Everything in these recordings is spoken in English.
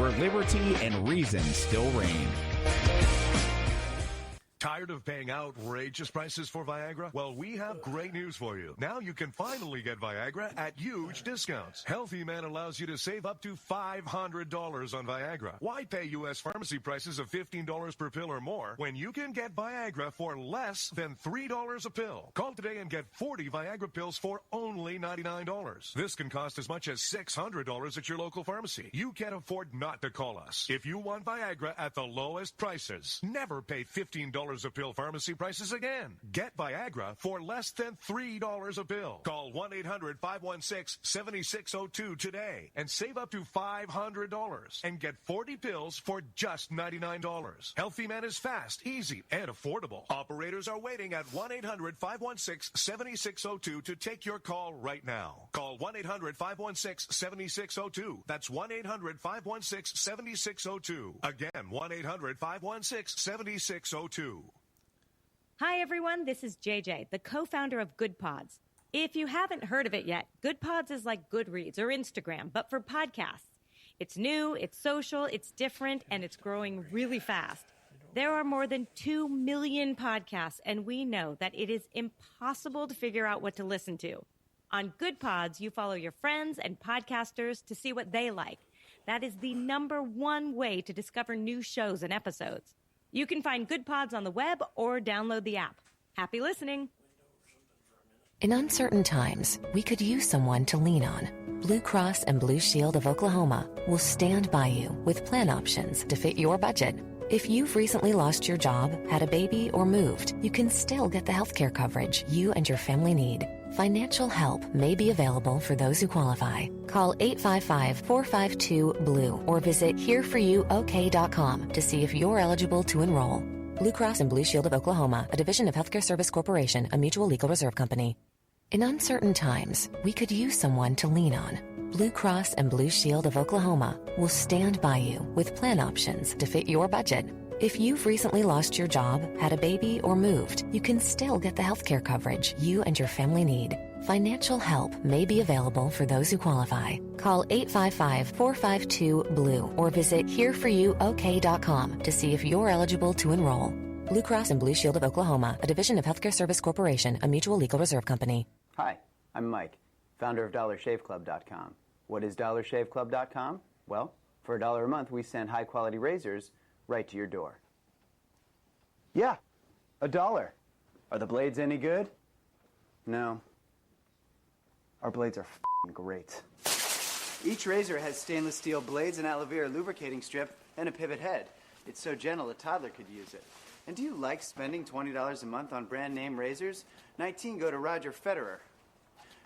where liberty and reason still reign. Tired of paying outrageous prices for Viagra? Well, we have great news for you. Now you can finally get Viagra at huge discounts. Healthy Man allows you to save up to $500 on Viagra. Why pay U.S. pharmacy prices of $15 per pill or more when you can get Viagra for less than $3 a pill? Call today and get 40 Viagra pills for only $99. This can cost as much as $600 at your local pharmacy. You can't afford not to call us. If you want Viagra at the lowest prices, never pay $15 a pill pharmacy prices again. Get Viagra for less than $3 a pill. Call 1-800-516-7602 today and save up to $500 and get 40 pills for just $99. Healthy Man is fast, easy, and affordable. Operators are waiting at 1-800-516-7602 to take your call right now. Call 1-800-516-7602. That's 1-800-516-7602. Again, 1-800-516-7602. Hi, everyone. This is JJ, the co-founder of Good Pods. If you haven't heard of it yet, Good Pods is like Goodreads or Instagram, but for podcasts. It's new, it's social, it's different, and it's growing really fast. There are more than 2 million podcasts, and we know that it is impossible to figure out what to listen to. On Good Pods, you follow your friends and podcasters to see what they like. That is the #1 way to discover new shows and episodes. You can find Good Pods on the web or download the app. Happy listening. In uncertain times, we could use someone to lean on. Blue Cross and Blue Shield of Oklahoma will stand by you with plan options to fit your budget. If you've recently lost your job, had a baby, or moved, you can still get the healthcare coverage you and your family need. Financial help may be available for those who qualify. Call 855-452-BLUE or visit hereforyouok.com to see if you're eligible to enroll. Blue Cross and Blue Shield of Oklahoma, a division of Healthcare Service Corporation, a mutual legal reserve company. In uncertain times, we could use someone to lean on. Blue Cross and Blue Shield of Oklahoma will stand by you with plan options to fit your budget. If you've recently lost your job, had a baby, or moved, you can still get the healthcare coverage you and your family need. Financial help may be available for those who qualify. Call 855-452-BLUE or visit hereforyouok.com to see if you're eligible to enroll. Blue Cross and Blue Shield of Oklahoma, a division of Healthcare Service Corporation, a mutual legal reserve company. Hi, I'm Mike, founder of DollarShaveClub.com. What is DollarShaveClub.com? Well, for $1 a month, we send high-quality razors right to your door. Yeah, $1. Are the blades any good? No. Our blades are f***ing great. Each razor has stainless steel blades, an aloe vera lubricating strip, and a pivot head. It's so gentle a toddler could use it. And do you like spending $20 a month on brand name razors? 19 go to Roger Federer.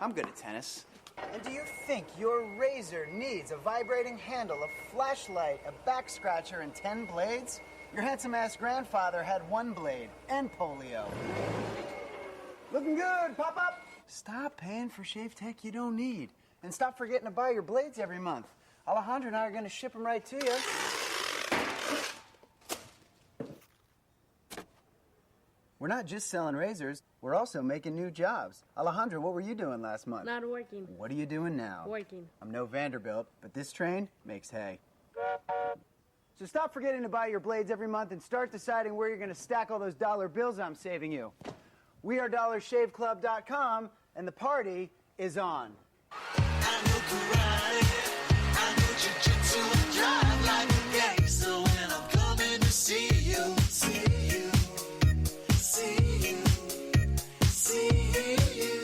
I'm good at tennis. And do you think your razor needs a vibrating handle, a flashlight, a back scratcher, and 10 blades? Your handsome-ass grandfather had 1 blade and polio. Looking good, pop-up! Stop paying for shave tech you don't need. And stop forgetting to buy your blades every month. Alejandro and I are going to ship them right to you. We're not just selling razors, we're also making new jobs. Alejandro, what were you doing last month? Not working. What are you doing now? Working. I'm no Vanderbilt, but this train makes hay. So stop forgetting to buy your blades every month and start deciding where you're going to stack all those dollar bills I'm saving you. We are DollarShaveClub.com, and the party is on. I know karate, I know jiu-jitsu, and drive like a gangster when I'm coming to see you, see you, see you, see you.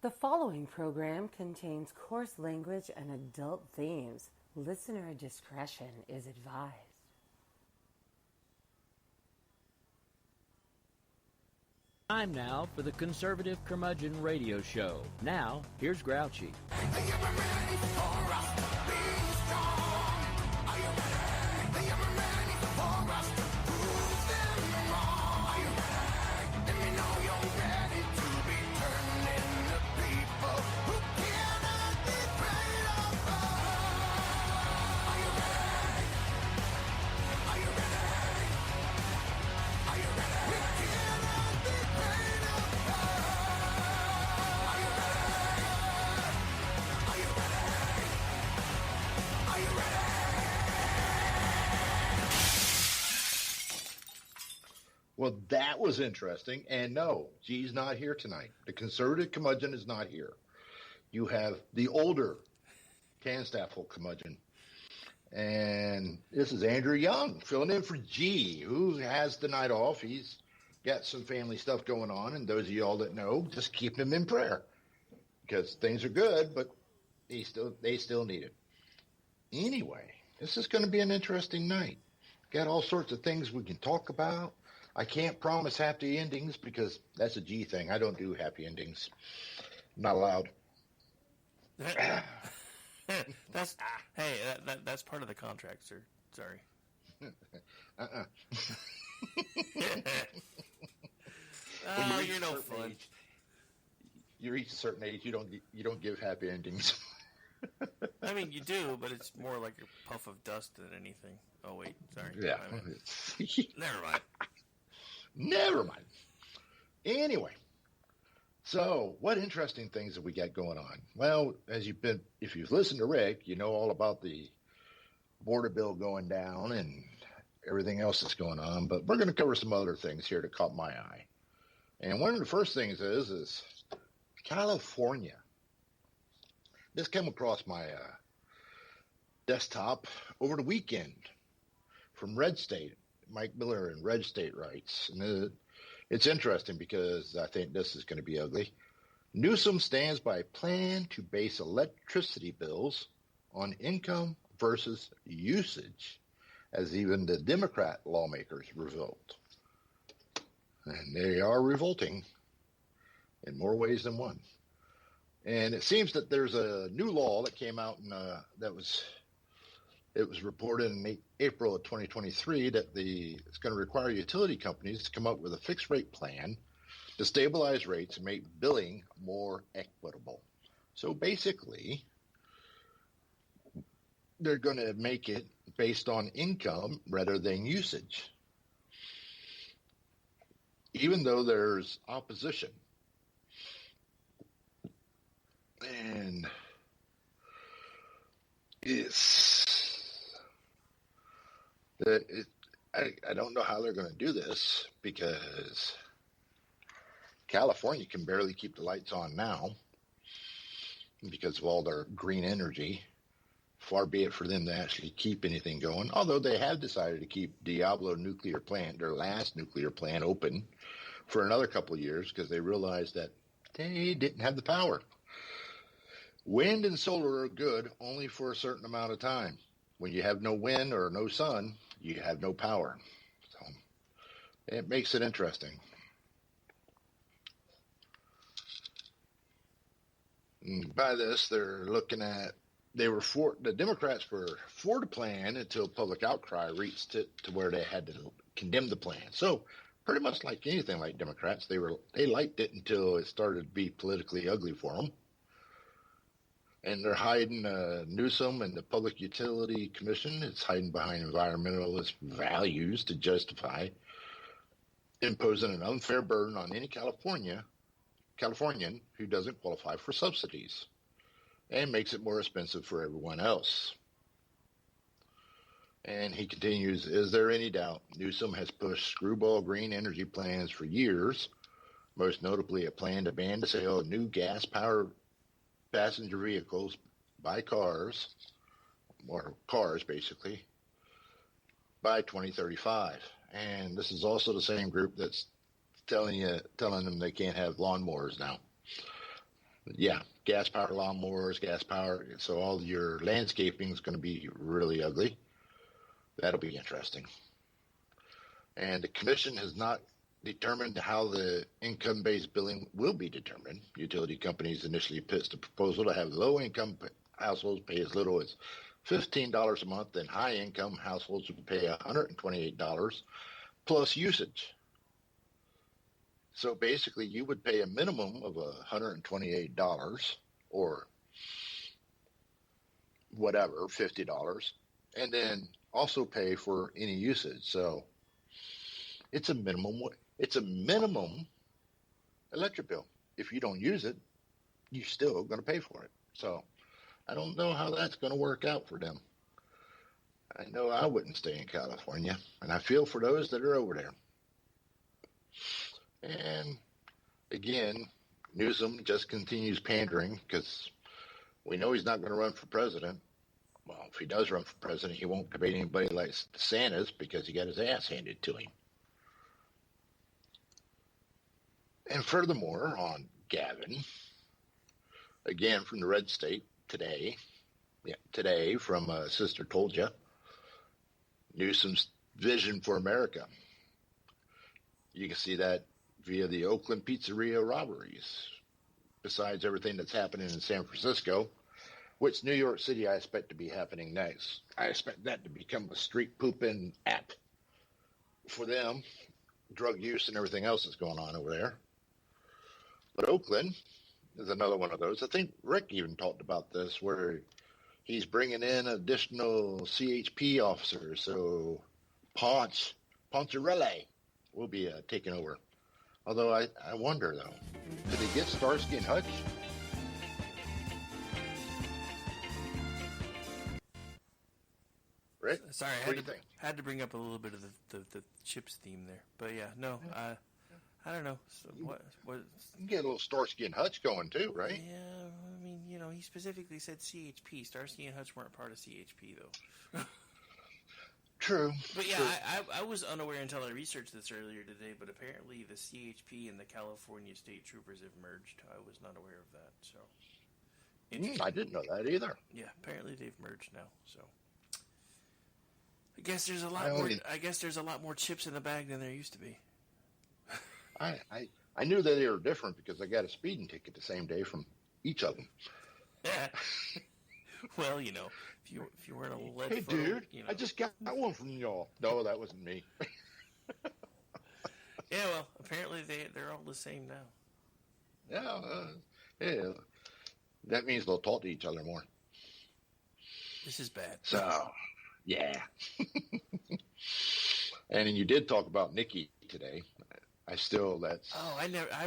The following program contains coarse language and adult themes. Listener discretion is advised. Time now for the Conservative Curmudgeon Radio Show. Now, here's Grouchy. Well, that was interesting. And no, G's not here tonight. The conservative curmudgeon is not here. You have the older Canstaffel curmudgeon. And this is Andrew Young filling in for G, who has the night off. He's got some family stuff going on. And those of y'all that know, just keep him in prayer because things are good, but they still need it. Anyway, this is going to be an interesting night. Got all sorts of things we can talk about. I can't promise happy endings because that's a G thing. I don't do happy endings. I'm not allowed. That's part of the contract, sir. Sorry. You're no fun. Age, you reach a certain age, you don't give happy endings. I mean, you do, but it's more like a puff of dust than anything. Oh wait, sorry. Yeah. Never mind. Never mind. Anyway, so what interesting things have we got going on? Well, if you've listened to Rick, you know all about the border bill going down and everything else that's going on. But we're going to cover some other things here that caught my eye. And one of the first things is California. This came across my desktop over the weekend from Red State. Mike Miller in Red State writes, and it's interesting because I think this is going to be ugly. Newsom stands by plan to base electricity bills on income versus usage, as even the Democrat lawmakers revolt. And they are revolting in more ways than one. And it seems that there's a new law that came out it was reported in April of 2023 that it's going to require utility companies to come up with a fixed rate plan to stabilize rates and make billing more equitable. So basically, they're going to make it based on income rather than usage, even though there's opposition. And I don't know how they're going to do this because California can barely keep the lights on now because of all their green energy. Far be it for them to actually keep anything going, although they have decided to keep Diablo nuclear plant, their last nuclear plant, open for another couple of years because they realized that they didn't have the power. Wind and solar are good only for a certain amount of time. When you have no wind or no sun, you have no power. So it makes it interesting. And by this, they're looking at, the Democrats were for the plan until public outcry reached it to where they had to condemn the plan. So pretty much like anything like Democrats, they liked it until it started to be politically ugly for them. And they're hiding Newsom and the Public Utility Commission. It's hiding behind environmentalist values to justify imposing an unfair burden on any Californian who doesn't qualify for subsidies, and makes it more expensive for everyone else. And he continues, is there any doubt Newsom has pushed screwball green energy plans for years, most notably a plan to ban the sale of new gas-powered passenger vehicles by cars, or cars basically, by 2035. And this is also the same group that's telling them they can't have lawnmowers now. Yeah, gas-powered lawnmowers, gas-powered, so all your landscaping is going to be really ugly. That'll be interesting. And the commission has not determined how the income-based billing will be determined. Utility companies initially pitched a proposal to have low-income households pay as little as $15 a month, and high-income households would pay $128 plus usage. So basically, you would pay a minimum of $128 or whatever, $50, and then also pay for any usage. So it's a minimum electric bill. If you don't use it, you're still going to pay for it. So I don't know how that's going to work out for them. I know I wouldn't stay in California, and I feel for those that are over there. And again, Newsom just continues pandering because we know he's not going to run for president. Well, if he does run for president, he won't debate anybody like DeSantis because he got his ass handed to him. And furthermore, on Gavin, again from the red state today from Sister Told Ya, Newsom's vision for America. You can see that via the Oakland pizzeria robberies, besides everything that's happening in San Francisco, which New York City I expect to be happening next. I expect that to become a street pooping app for them, drug use and everything else that's going on over there. But Oakland is another one of those. I think Rick even talked about this, where he's bringing in additional CHP officers. So Poncherelli will be taking over. Although I wonder, though, did he get Starsky and Hutch? Rick? Sorry, What do you think? had to bring up a little bit of the Chips theme there. But yeah, no, I don't know. So what? You can get a little Starsky and Hutch going, too, right? Yeah, I mean, he specifically said CHP. Starsky and Hutch weren't part of CHP, though. True. But yeah, True. I was unaware until I researched this earlier today, but apparently the CHP and the California State Troopers have merged. I was not aware of that, so. I didn't know that either. Yeah, apparently they've merged now, so. I guess there's a lot more. I guess there's a lot more chips in the bag than there used to be. I knew that they were different because I got a speeding ticket the same day from each of them. Yeah. Well, if you weren't a lead Hey, foot, dude, I just got one from y'all. No, that wasn't me. Yeah, well, apparently they're all the same now. Yeah. That means they'll talk to each other more. This is bad. So, yeah. And you did talk about Nikki today. I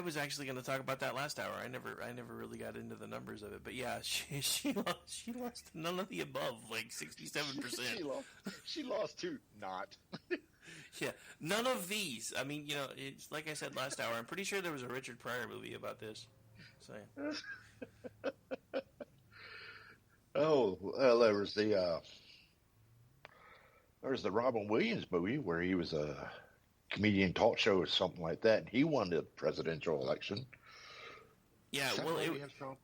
was actually going to talk about that last hour. I never really got into the numbers of it, but yeah, she lost none of the above, like 67%. she lost to not. Yeah, none of these. I mean, it's like I said last hour. I'm pretty sure there was a Richard Pryor movie about this. So. Oh, well, there was the Robin Williams movie where he was a comedian talk show or something like that, and he won the presidential election. Yeah, well,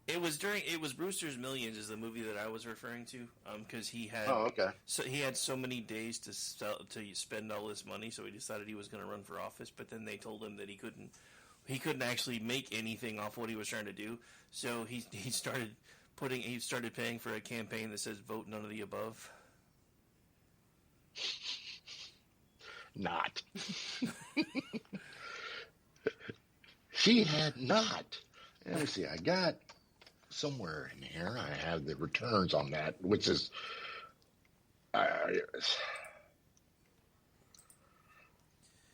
it was Brewster's Millions is the movie that I was referring to, because he had he had so many days to spend all this money, so he decided he was going to run for office. But then they told him that he couldn't actually make anything off what he was trying to do. So he started paying for a campaign that says "Vote None of the Above." Not. She had not. Let me see. I got somewhere in here. I have the returns on that, which is it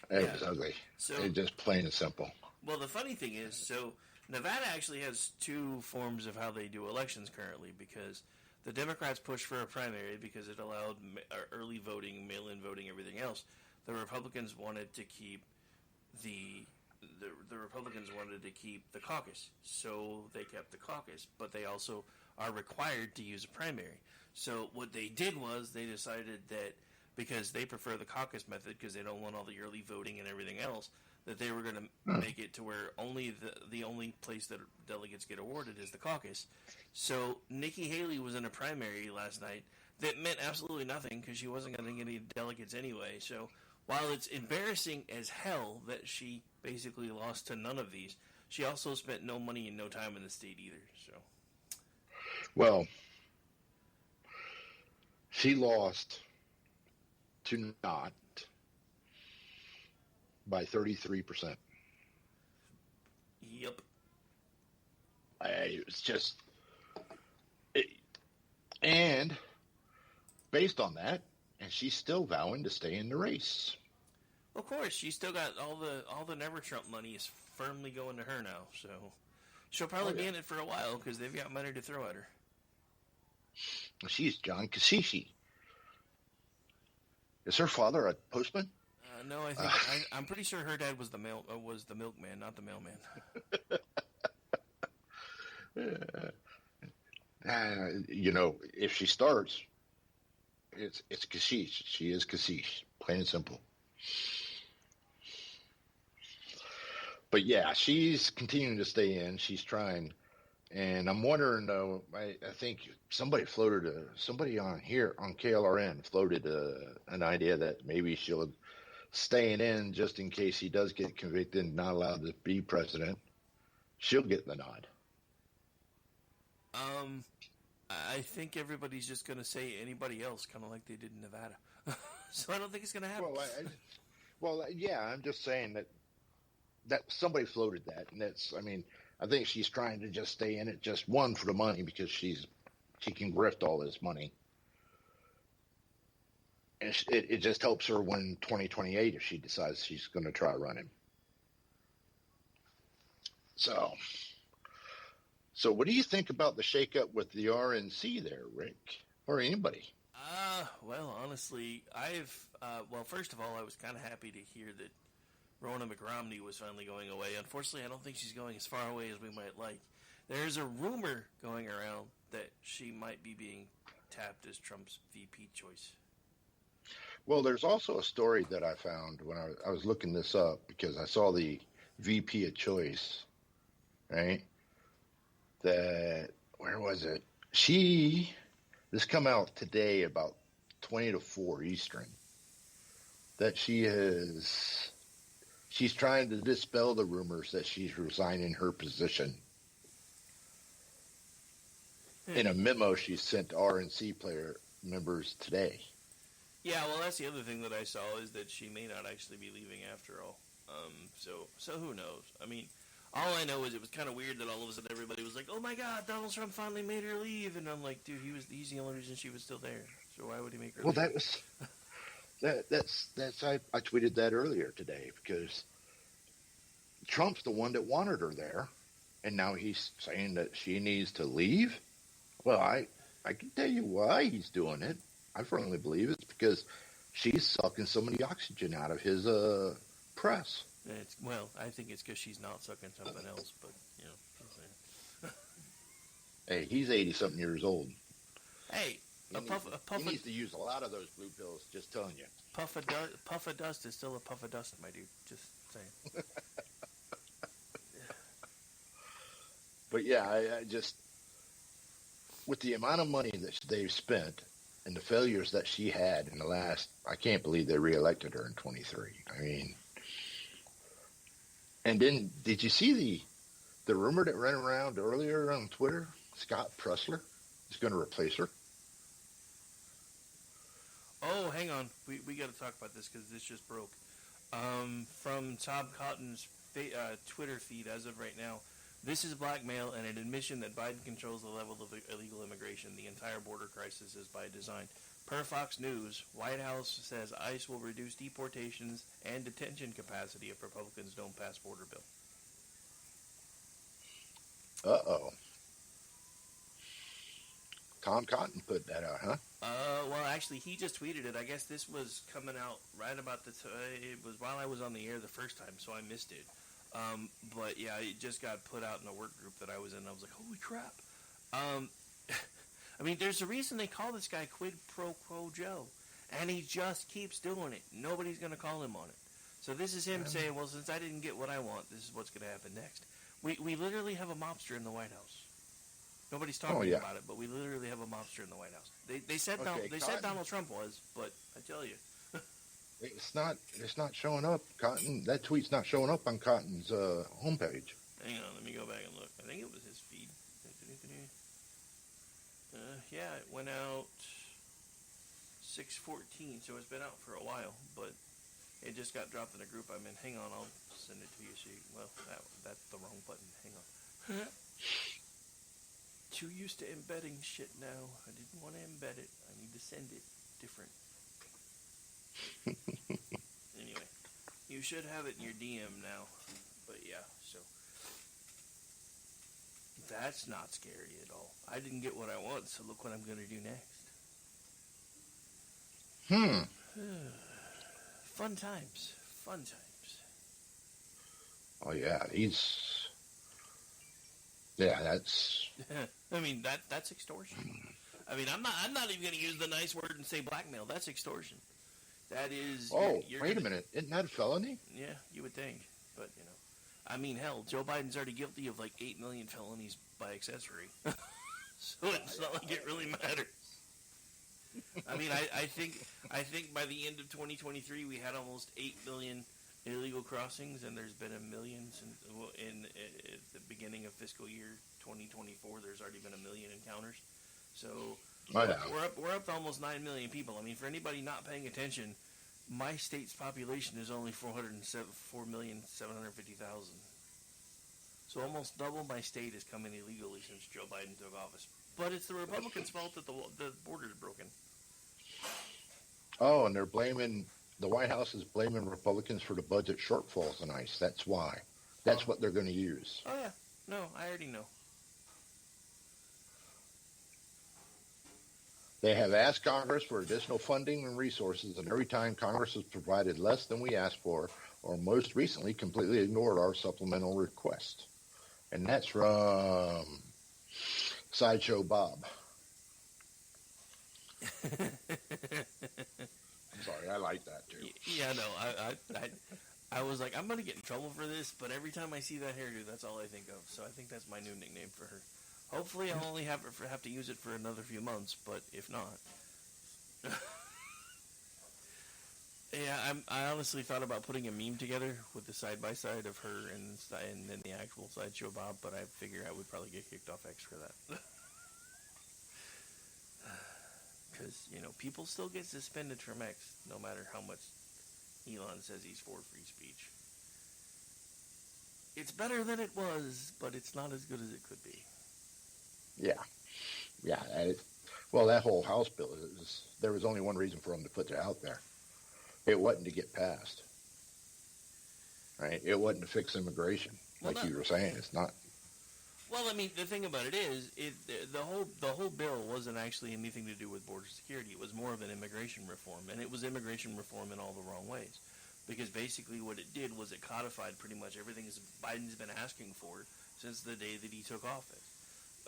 was ugly. So, it's just plain and simple. Well, the funny thing is, so Nevada actually has two forms of how they do elections currently, because the Democrats pushed for a primary because it allowed early voting, mail-in voting, everything else. The Republicans wanted to keep the caucus, so they kept the caucus, but they also are required to use a primary. So what they did was they decided that because they prefer the caucus method because they don't want all the early voting and everything else, that they were going to make it to where only the only place that delegates get awarded is the caucus. So Nikki Haley was in a primary last night that meant absolutely nothing because she wasn't going to get any delegates anyway. So while it's embarrassing as hell that she basically lost to none of these, she also spent no money and no time in the state either. So, well, she lost to not by 33%. Yep. It's just, and based on that, and she's still vowing to stay in the race. Of course, she's still got all the Never Trump money is firmly going to her now, so she'll probably be in it for a while because they've got money to throw at her. She's John Kassishi. Is her father a postman? No, I think I'm pretty sure her dad was the milkman, not the mailman. If she starts, it's Kashish. She is Kashish, plain and simple. But yeah, she's continuing to stay in. She's trying, and I'm wondering though. I think somebody on here on KLRN floated an idea that maybe she'll staying in just in case he does get convicted and not allowed to be president. She'll get the nod. I think everybody's just going to say anybody else, kind of like they did in Nevada. So I don't think it's going to happen. Yeah, I'm just saying that somebody floated that, and I think she's trying to just stay in it, just one for the money because she can grift all this money, and it just helps her win 2028 if she decides she's going to try running. So what do you think about the shakeup with the RNC there, Rick, or anybody? Well, honestly, first of all, I was kind of happy to hear that Rona McRomney was finally going away. Unfortunately, I don't think she's going as far away as we might like. There's a rumor going around that she might be being tapped as Trump's VP choice. Well, there's also a story that I found when I was looking this up because I saw the VP of choice, right? Where was it? This come out today about 20 to 4 Eastern, that she's trying to dispel the rumors that she's resigning her position. In a memo she sent to RNC player members today. Yeah, well, that's the other thing that I saw is that she may not actually be leaving after all. So who knows? I mean, all I know is it was kind of weird that all of a sudden everybody was like, "Oh my God, Donald Trump finally made her leave," and I'm like, "Dude, he's the only reason she was still there. So why would he make her?" Well, leave? I tweeted that earlier today because Trump's the one that wanted her there, and now he's saying that she needs to leave. Well, I can tell you why he's doing it. I firmly believe it's because she's sucking some of the oxygen out of his press. I think it's because she's not sucking something else, but, Hey, he's 80-something years old. Hey, he needs to use a lot of those blue pills, just telling you. Puff of dust is still a puff of dust, my dude. Just saying. But yeah, I just, with the amount of money that they've spent and the failures that she had in the last, I can't believe they reelected her in 23. I mean, and then did you see the rumor that ran around earlier on Twitter? Scott Pressler is going to replace her. Oh, hang on. We got to talk about this because this just broke. From Tom Cotton's Twitter feed as of right now, this is blackmail and an admission that Biden controls the level of illegal immigration. The entire border crisis is by design. Per Fox News, White House says ICE will reduce deportations and detention capacity if Republicans don't pass border bill. Uh-oh. Tom Cotton put that out, huh? Well, actually, he just tweeted it. I guess this was coming out right about it was while I was on the air the first time, so I missed it. But yeah, it just got put out in a work group that I was in. I was like, holy crap. I mean, there's a reason they call this guy Quid Pro Quo Joe, and he just keeps doing it. Nobody's going to call him on it. So this is him saying, well, since I didn't get what I want, this is what's going to happen next. We literally have a mobster in the White House. Nobody's talking about it, but we literally have a mobster in the White House. They said Donald Trump was, but I tell you, it's not showing up. Cotton, that tweet's not showing up on Cotton's homepage. Hang on, let me go back and look. I think it was his feed. Yeah, it went out 6:14, so it's been out for a while, but it just got dropped in a group I'm in. Hang on, I'll send it to you. That's the wrong button. Hang on. Too used to embedding shit now. I didn't want to embed it. I need to send it different. Anyway, you should have it in your DM now. But yeah, so that's not scary at all. I didn't get what I want, so look what I'm going to do next. Fun times. Fun times. Oh yeah, that's I mean that's extortion. I mean I'm not even going to use the nice word and say blackmail. That's extortion. That is. Oh, you're wait a gonna, minute. Isn't that a felony? Yeah, you would think, but I mean, hell, Joe Biden's already guilty of like 8 million felonies by accessory, so it's not like it really matters. I mean, I think by the end of 2023 we had almost 8 million illegal crossings, and there's been 1 million since at the beginning of fiscal year 2024. There's already been 1 million encounters, so we're up to almost 9 million people. I mean, for anybody not paying attention, my state's population is only 4,750,000. So almost double my state is coming illegally since Joe Biden took office. But it's the Republicans' fault that the border is broken. Oh, and the White House is blaming Republicans for the budget shortfalls in ICE. That's why. That's what they're going to use. Oh, yeah. No, I already know. They have asked Congress for additional funding and resources, and every time Congress has provided less than we asked for, or most recently completely ignored our supplemental request. And that's from Sideshow Bob. I'm sorry, I like that too. Yeah, no, I was like, I'm going to get in trouble for this, but every time I see that hairdo, that's all I think of. So I think that's my new nickname for her. Hopefully I'll only have to use it for another few months, but if not. Yeah, I honestly thought about putting a meme together with the side-by-side of her and then the actual Sideshow Bob, but I figure I would probably get kicked off X for that. Because, people still get suspended from X, no matter how much Elon says he's for free speech. It's better than it was, but it's not as good as it could be. Yeah. Well, that whole House bill, there was only one reason for them to put it out there. It wasn't to get passed. Right? It wasn't to fix immigration, like you were saying. It's not. Well, I mean, the thing about it is, the whole bill wasn't actually anything to do with border security. It was more of an immigration reform, and it was immigration reform in all the wrong ways. Because basically what it did was it codified pretty much everything Biden's been asking for since the day that he took office.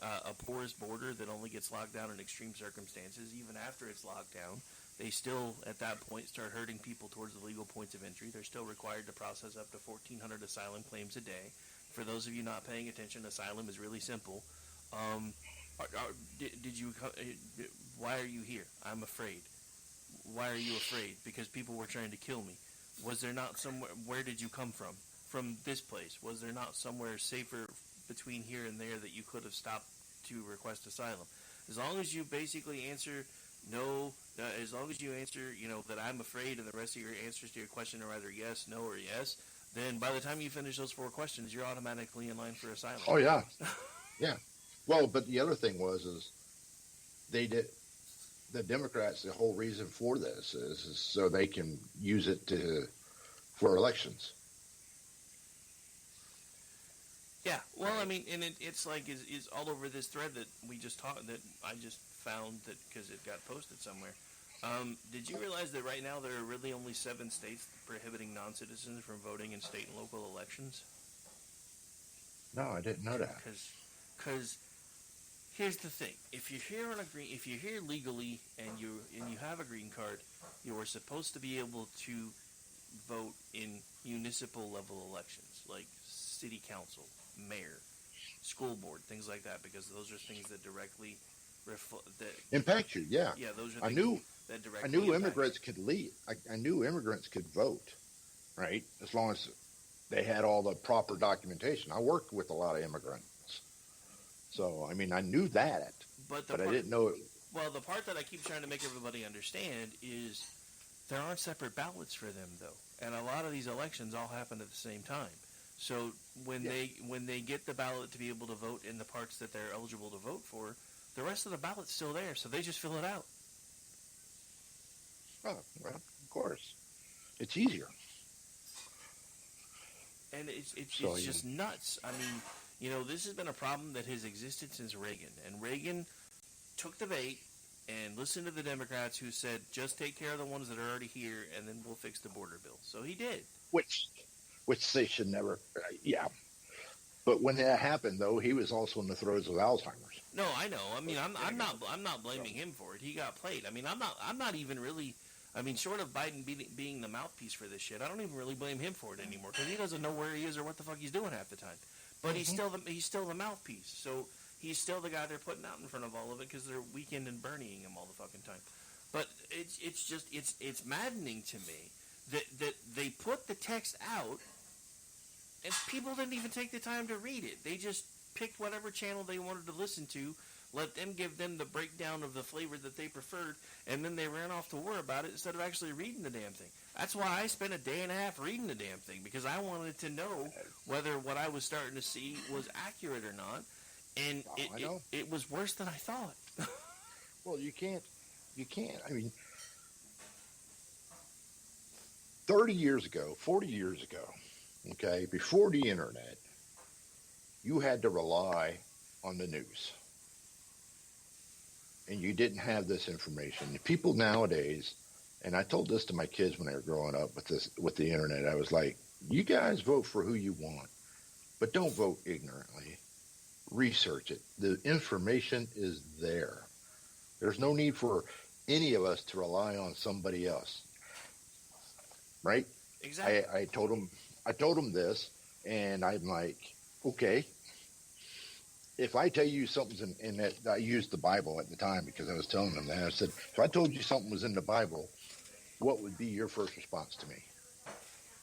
A porous border that only gets locked down in extreme circumstances. Even after it's locked down, they still, at that point, start herding people towards the legal points of entry. They're still required to process up to 1,400 asylum claims a day. For those of you not paying attention, asylum is really simple. Why are you here? I'm afraid. Why are you afraid? Because people were trying to kill me. Was there not somewhere, where did you come from? From this place. Was there not somewhere safer between here and there that you could have stopped to request asylum? As long as you basically answer no, as long as you answer, that I'm afraid, and the rest of your answers to your question are either yes, no, or yes, then by the time you finish those 4 questions, you're automatically in line for asylum. Oh, yeah. Yeah. Well, but the other thing is the Democrats, the whole reason for this is so they can use it for elections. Yeah, well, I mean, and it's like is all over this thread that we just that I just found that because it got posted somewhere. Did you realize that right now there are really only 7 states prohibiting non-citizens from voting in state and local elections? No, I didn't know that. Because here's the thing: if you're here legally and you have a green card, you are supposed to be able to vote in municipal level elections, like city council, mayor, school board, things like that, because those are things that directly impact you. Yeah. Yeah, those are. I knew immigrants could lead. I knew immigrants could vote, right? As long as they had all the proper documentation. I worked with a lot of immigrants, so I mean I knew that, but I didn't know it. Well, the part that I keep trying to make everybody understand is there aren't separate ballots for them, though, and a lot of these elections all happen at the same time. So when they get the ballot to be able to vote in the parts that they're eligible to vote for, the rest of the ballot's still there, so they just fill it out. Oh, well, of course. It's easier. And it's just nuts. I mean, this has been a problem that has existed since Reagan. And Reagan took the bait and listened to the Democrats who said, just take care of the ones that are already here, and then we'll fix the border bill. So he did. which they should never. Yeah, but when that happened, though, he was also in the throes of Alzheimer's. No, I know. I mean, I'm not blaming him for it. He got played. I mean, I'm not even really. I mean, short of Biden being the mouthpiece for this shit, I don't even really blame him for it anymore because he doesn't know where he is or what the fuck he's doing half the time. But he's still the mouthpiece. So he's still the guy they're putting out in front of all of it because they're weekend and Bernieing him all the fucking time. But it's just maddening to me that they put the text out and people didn't even take the time to read it. They just picked whatever channel they wanted to listen to, let them give them the breakdown of the flavor that they preferred, and then they ran off to war about it instead of actually reading the damn thing. That's why I spent a day and a half reading the damn thing, because I wanted to know whether what I was starting to see was accurate or not, and it was worse than I thought. Well, you can't. I mean, 30 years ago, 40 years ago, okay, before the internet, you had to rely on the news. And you didn't have this information. The people nowadays, and I told this to my kids when they were growing up with the internet, I was like, you guys vote for who you want, but don't vote ignorantly. Research it. The information is there. There's no need for any of us to rely on somebody else. Right? Exactly. I told them this, and I'm like, okay, if I tell you something's in that, I used the Bible at the time because I was telling them that. I said, if I told you something was in the Bible, what would be your first response to me?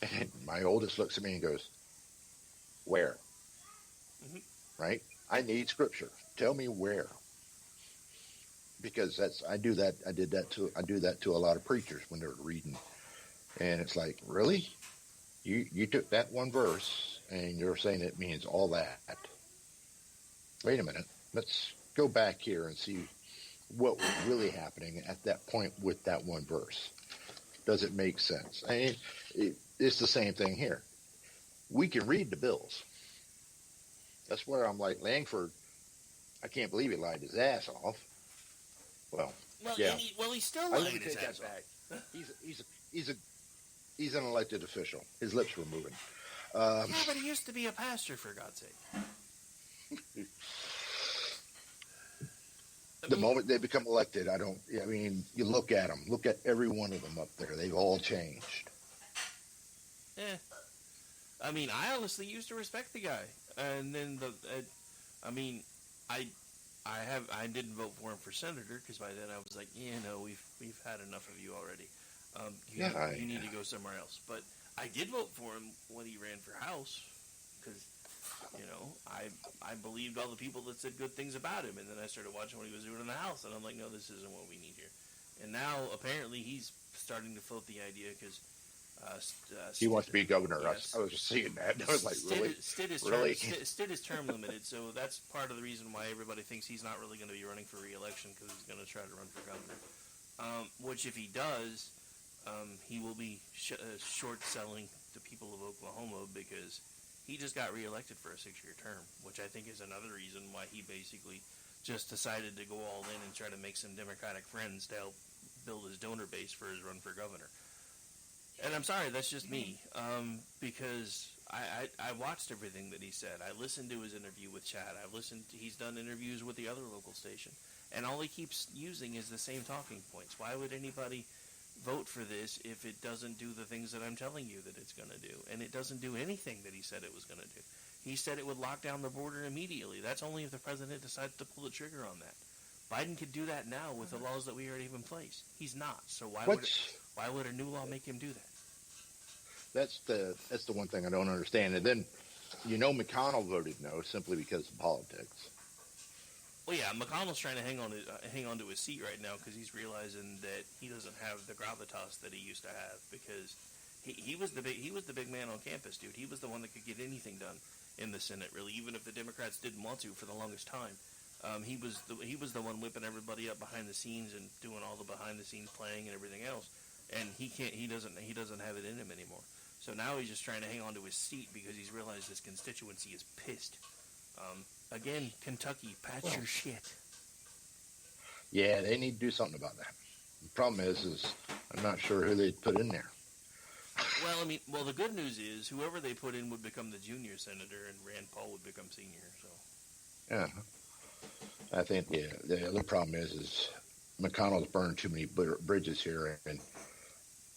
And my oldest looks at me and goes, where? Mm-hmm. Right? I need scripture. Tell me where. Because I do that to a lot of preachers when they're reading. And it's like, really? You took that one verse and you're saying it means all that. Wait a minute. Let's go back here and see what was really happening at that point with that one verse. Does it make sense? I mean, it's the same thing here. We can read the bills. That's where I'm like, Langford, I can't believe he lied his ass off. Well, yeah. He still lied his ass off. He's an elected official. His lips were moving. Yeah, but he used to be a pastor, for God's sake. The moment they become elected, you look at them. Look at every one of them up there. They've all changed. I mean, I honestly used to respect the guy. And then I didn't vote for him for senator because by then I was like, we've had enough of you already. You need to go somewhere else. But I did vote for him when he ran for House because, I believed all the people that said good things about him. And then I started watching what he was doing in the House. And I'm like, no, this isn't what we need here. And now apparently he's starting to float the idea because he wants to be governor. Yes. I was just seeing that. I was like, really? Stitt is term limited, so that's part of the reason why everybody thinks he's not really going to be running for re-election because he's going to try to run for governor. Which, if he does, he will be short-selling the people of Oklahoma because he just got re-elected for a 6-year term, which I think is another reason why he basically just decided to go all in and try to make some Democratic friends to help build his donor base for his run for governor. And I'm sorry, that's just me, because I watched everything that he said. I listened to his interview with Chad. He's done interviews with the other local station. And all he keeps using is the same talking points. Why would anybody vote for this if it doesn't do the things that I'm telling you that it's going to do? And it doesn't do anything that he said it was going to do. He said it would lock down the border immediately. That's only if the president decides to pull the trigger on that. Biden could do that now with the laws that we already have in place. He's not. So why would a new law make him do that? That's the one thing I don't understand. And then, McConnell voted no simply because of politics. Well, yeah, McConnell's trying to hang on to his seat right now because he's realizing that he doesn't have the gravitas that he used to have because he was the big man on campus, dude. He was the one that could get anything done in the Senate, really, even if the Democrats didn't want to for the longest time. He was the one whipping everybody up behind the scenes and doing all the behind the scenes playing and everything else. And he doesn't have it in him anymore. So now he's just trying to hang on to his seat because he's realized his constituency is pissed. Again, Kentucky, patch your shit. Yeah, they need to do something about that. The problem is I'm not sure who they'd put in there. Well, I mean, the good news is whoever they put in would become the junior senator, and Rand Paul would become senior. So. Yeah. I think the other problem is McConnell's burned too many bridges here, and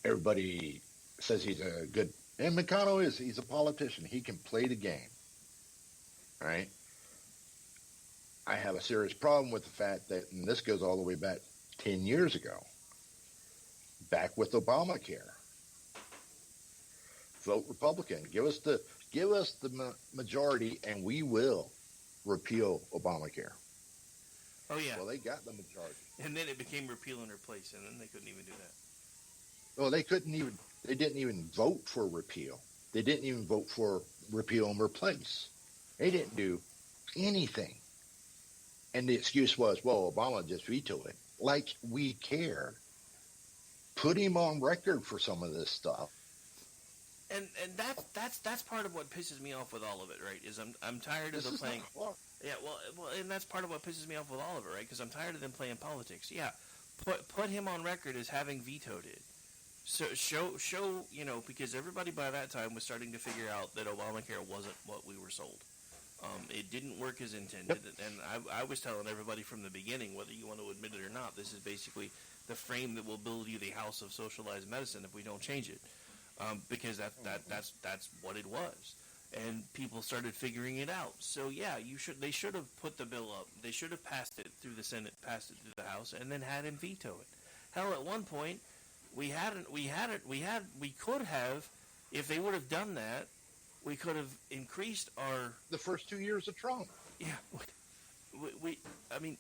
everybody says he's a good. And McConnell he's a politician. He can play the game, right? I have a serious problem with the fact that, and this goes all the way back 10 years ago, back with Obamacare. Vote Republican. Give us the majority, and we will repeal Obamacare. Oh yeah. Well, they got the majority, and then it became repeal and replace, and then they couldn't even do that. Well, they didn't even vote for repeal. They didn't even vote for repeal and replace. They didn't do anything. And the excuse was, well, Obama just vetoed it. Like we cared. Put him on record for some of this stuff. And that's part of what pisses me off with all of it, right? Is I'm tired of them playing. Yeah, well, and that's part of what pisses me off with all of it, right? Because I'm tired of them playing politics. Yeah, put him on record as having vetoed it. So show because everybody by that time was starting to figure out that Obamacare wasn't what we were sold. It didn't work as intended, and I was telling everybody from the beginning, whether you want to admit it or not, this is basically the frame that will build you the house of socialized medicine if we don't change it, because that's what it was, and people started figuring it out. So yeah, they should have put the bill up, they should have passed it through the Senate, passed it through the House, and then had him veto it. Hell, at one point we could have, if they would have done that. We could have increased the first 2 years of Trump. Yeah, I mean,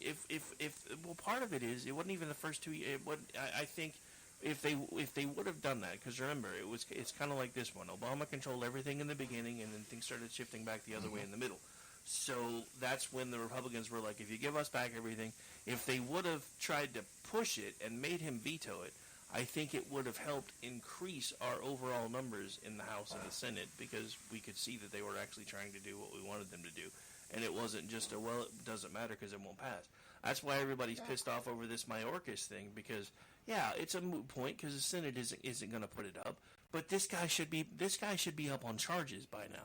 part of it is it wasn't even the first 2 years. I think if they would have done that, because remember, it's kind of like this one. Obama controlled everything in the beginning, and then things started shifting back the other way in the middle. So that's when the Republicans were like, if you give us back everything, if they would have tried to push it and made him veto it, I think it would have helped increase our overall numbers in the House and the Senate, because we could see that they were actually trying to do what we wanted them to do. And it wasn't just it doesn't matter because it won't pass. That's why everybody's pissed off over this Mayorkas thing, because, yeah, it's a moot point because the Senate isn't going to put it up. But this guy should be up on charges by now.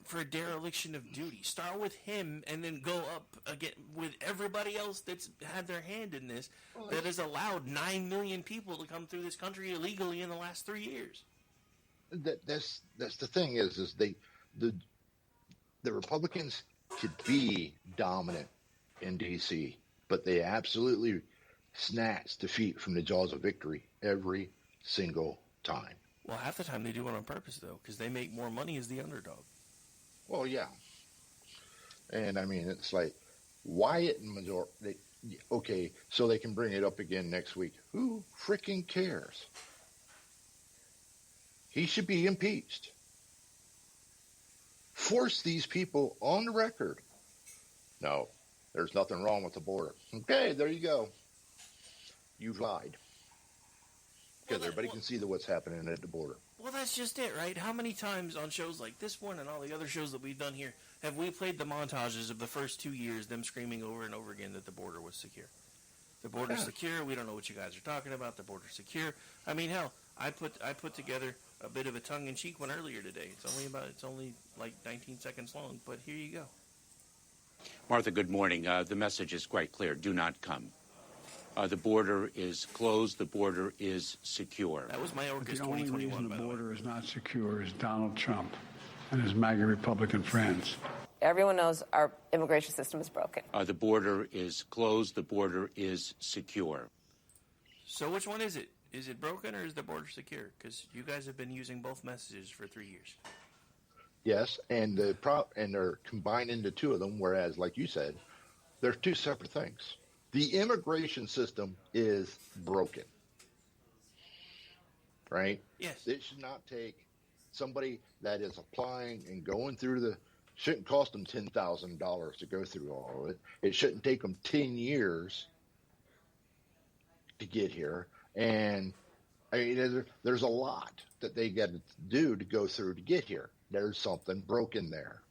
For dereliction of duty. Start with him and then go up again with everybody else that's had their hand in this, that has allowed 9 million people to come through this country illegally in the last 3 years. That's the thing is the Republicans could be dominant in D.C., but they absolutely snatch defeat from the jaws of victory every single time. Well, half the time they do it on purpose, though, because they make more money as the underdog. Well, yeah. And, I mean, it's like Wyatt and okay, so they can bring it up again next week. Who freaking cares? He should be impeached. Force these people on the record. No, there's nothing wrong with the border. Okay, there you go. You've lied. Because everybody can see what's happening at the border. Well, that's just it, right? How many times on shows like this one and all the other shows that we've done here have we played the montages of the first 2 years, them screaming over and over again that the border was secure? The border's secure. We don't know what you guys are talking about. The border's secure. I mean, hell, I put together a bit of a tongue-in-cheek one earlier today. It's only like 19 seconds long, but here you go. Martha, good morning. The message is quite clear. Do not come. The border is closed. The border is secure. That was Mayorkas 2021. The only reason the border is not secure is Donald Trump and his MAGA Republican friends. Everyone knows our immigration system is broken. The border is closed. The border is secure. So which one is it? Is it broken or is the border secure? Because you guys have been using both messages for 3 years. Yes, and they're combining the two of them, whereas, like you said, they're two separate things. The immigration system is broken, right? Yes. It should not take somebody that is applying and going through shouldn't cost them $10,000 to go through all of it. It shouldn't take them 10 years to get here. And I mean, there's a lot that they got to do to go through to get here. There's something broken there.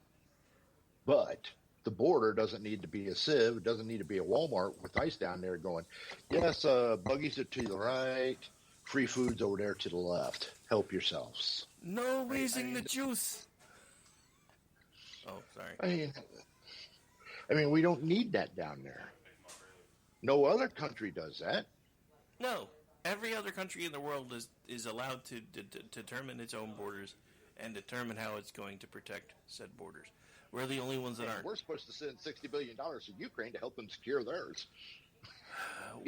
But the border doesn't need to be a sieve. It doesn't need to be a Walmart with ice down there going, yes, buggies are to the right, free food's over there to the left. Help yourselves. No raising the juice. Oh, sorry. I mean, we don't need that down there. No other country does that. No. Every other country in the world is allowed to determine its own borders and determine how it's going to protect said borders. We're the only ones that aren't. We're supposed to send $60 billion to Ukraine to help them secure theirs.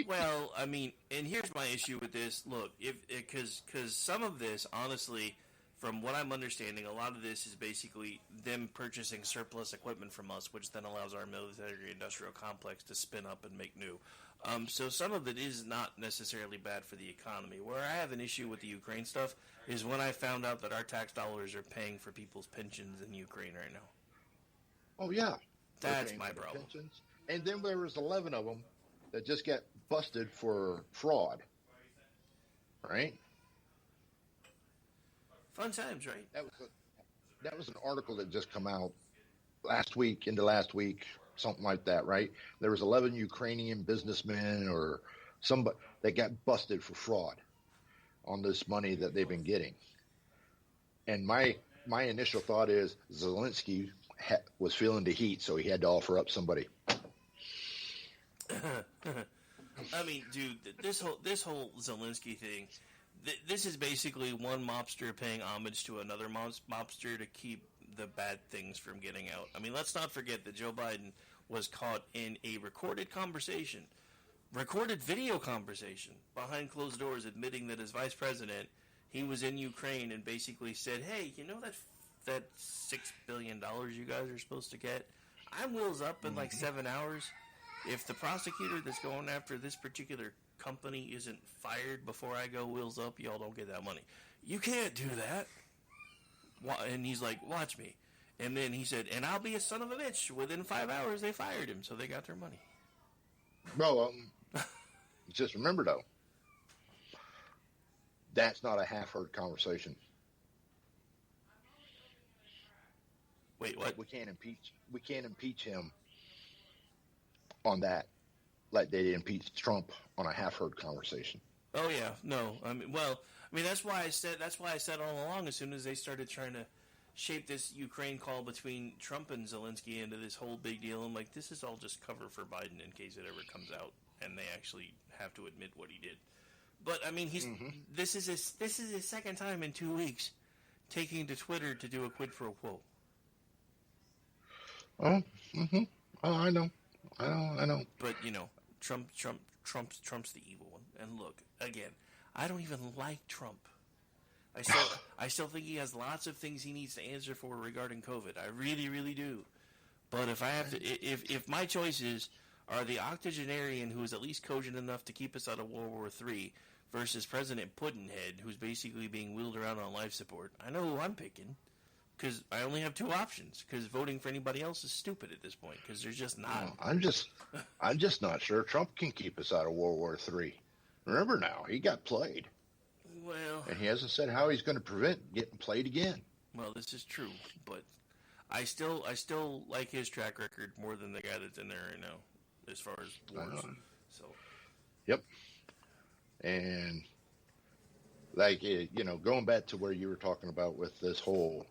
Well, I mean, and here's my issue with this. Look, because some of this, honestly, from what I'm understanding, a lot of this is basically them purchasing surplus equipment from us, which then allows our military-industrial complex to spin up and make new. So some of it is not necessarily bad for the economy. Where I have an issue with the Ukraine stuff is when I found out that our tax dollars are paying for people's pensions in Ukraine right now. Oh, yeah. That's my problem. Pensions. And then there was 11 of them that just got busted for fraud. Right? Fun times, right? That was an article that just come out last week, something like that, right? There was 11 Ukrainian businessmen or somebody that got busted for fraud on this money that they've been getting. And my initial thought is Zelensky was feeling the heat, so he had to offer up somebody. I mean, dude, this whole Zelensky thing, this is basically one mobster paying homage to another mobster to keep the bad things from getting out. I mean, let's not forget that Joe Biden was caught in a recorded video conversation behind closed doors, admitting that as vice president, he was in Ukraine and basically said, "Hey, you know that $6 billion you guys are supposed to get? I'm wheels up in like 7 hours. If the prosecutor that's going after this particular company isn't fired before I go wheels up, y'all don't get that money. You can't do that." And he's like, "Watch me." And then he said, "And I'll be a son of a bitch." Within 5 hours, they fired him, so they got their money. Well, just remember, though, that's not a half-heard conversation. Wait, what? We can't impeach him on that, like they impeached Trump on a half-heard conversation. Oh yeah, no. That's why I said all along. As soon as they started trying to shape this Ukraine call between Trump and Zelensky into this whole big deal, I'm like, this is all just cover for Biden in case it ever comes out and they actually have to admit what he did. But I mean, this is his second time in 2 weeks taking to Twitter to do a quid pro quo. Oh, oh, I know. But Trump's the evil one. And look, again, I don't even like Trump. I still think he has lots of things he needs to answer for regarding COVID. I really, really do. But if I have to, if my choices are the octogenarian who is at least cogent enough to keep us out of World War III versus President Puddinhead, who's basically being wheeled around on life support, I know who I'm picking. Because I only have two options. Because voting for anybody else is stupid at this point. Because there's just not. I'm just not sure Trump can keep us out of World War III. Remember now, he got played. Well, and he hasn't said how he's going to prevent getting played again. Well, this is true, but I still like his track record more than the guy that's in there right now, as far as wars. So. Yep. And going back to where you were talking about with this whole.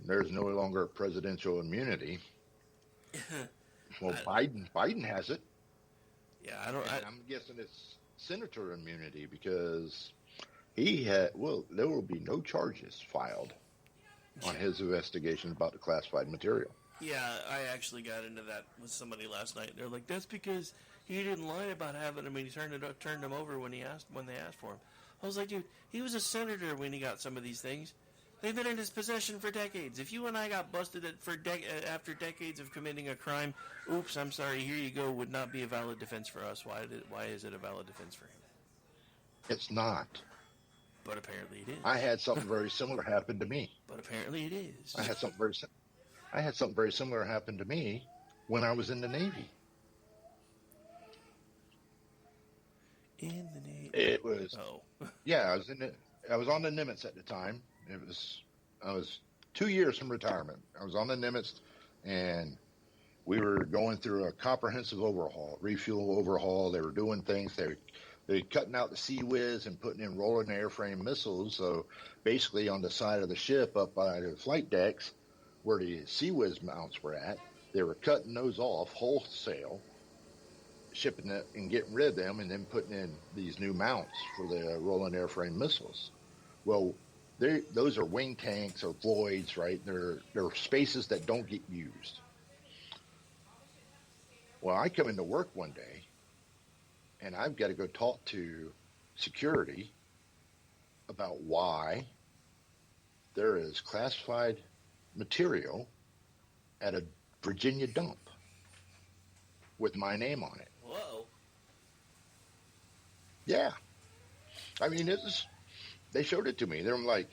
There's no longer presidential immunity. Well, Biden has it. Yeah, I'm guessing it's senator immunity because there will be no charges filed on his investigation about the classified material. Yeah, I actually got into that with somebody last night. They're like, "That's because he didn't lie about having him. He turned him over when they asked for him." I was like, dude, he was a senator when he got some of these things. They've been in his possession for decades. If you and I got busted after decades of committing a crime, oops, I'm sorry, here you go, would not be a valid defense for us. Why is it a valid defense for him? It's not. But apparently it is. I had something very similar happen to me. But apparently it is. I had something very similar happen to me when I was in the Navy. In the Navy? It was. Oh. Yeah, I was on the Nimitz at the time. I was 2 years from retirement. I was on the Nimitz, and we were going through a comprehensive overhaul, refuel overhaul. They were doing things. They're cutting out the Sea Whiz and putting in rolling airframe missiles. So basically on the side of the ship up by the flight decks where the Sea Whiz mounts were at, they were cutting those off wholesale, shipping it and getting rid of them, and then putting in these new mounts for the rolling airframe missiles. Well, those are wing tanks or voids, right? They're spaces that don't get used. Well, I come into work one day, and I've got to go talk to security about why there is classified material at a Virginia dump with my name on it. Whoa. Yeah. I mean, they showed it to me. They're like,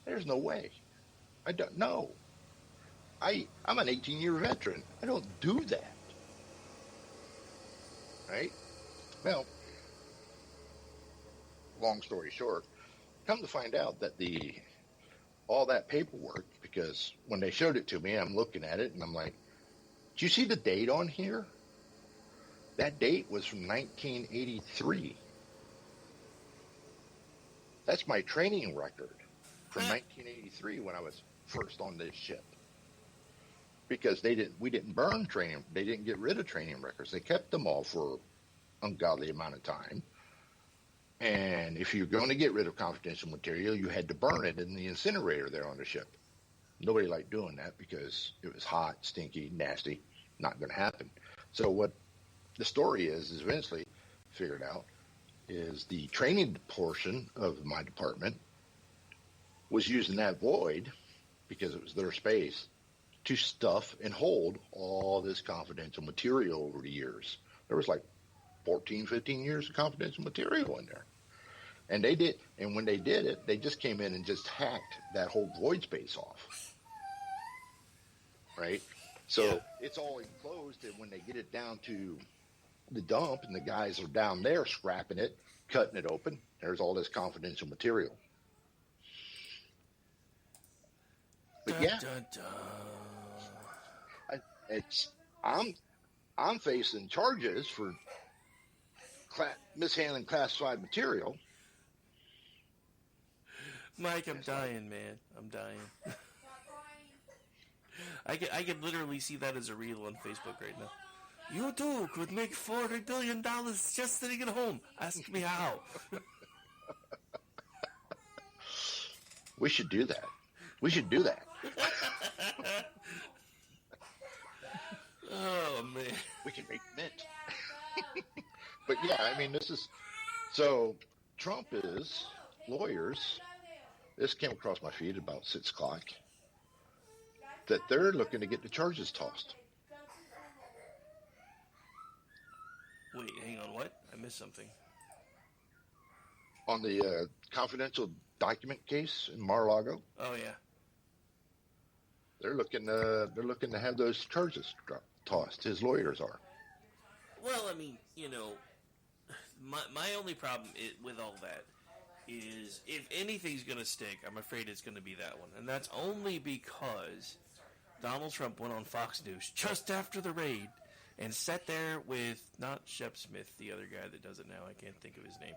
there's no way. I don't know. I'm an 18-year veteran. I don't do that. Right? Well, long story short, come to find out that all that paperwork, because when they showed it to me, I'm looking at it and I'm like, do you see the date on here? That date was from 1983. That's my training record from 1983 when I was first on this ship. Because we didn't burn training. They didn't get rid of training records. They kept them all for ungodly amount of time. And if you're going to get rid of confidential material, you had to burn it in the incinerator there on the ship. Nobody liked doing that because it was hot, stinky, nasty. Not going to happen. So what the story is eventually figured out is the training portion of my department was using that void because it was their space to stuff and hold all this confidential material over the years. There was like 14, 15 years of confidential material in there. And when they did it, they just came in and just hacked that whole void space off. Right? So it's all enclosed, and when they get it down to the dump and the guys are down there scrapping it, cutting it open, there's all this confidential material. But yeah. Dun, dun, dun. I'm facing charges for mishandling classified material. Mike, I'm dying, man. I'm dying. I could literally see that as a reel on Facebook right now. You too could make $40 billion just sitting at home. Ask me how. We should do that. We should do that. Oh, man. We can make mint. But yeah, I mean, so Trump is lawyers. This came across my feed about 6 o'clock. That they're looking to get the charges tossed. Wait, hang on, what? I missed something. On the confidential document case in Mar-a-Lago. Oh, yeah. They're looking to have those charges tossed. His lawyers are. Well, I mean, my only problem with all that is if anything's going to stick, I'm afraid it's going to be that one. And that's only because Donald Trump went on Fox News just after the raid and sat there with, not Shep Smith, the other guy that does it now. I can't think of his name.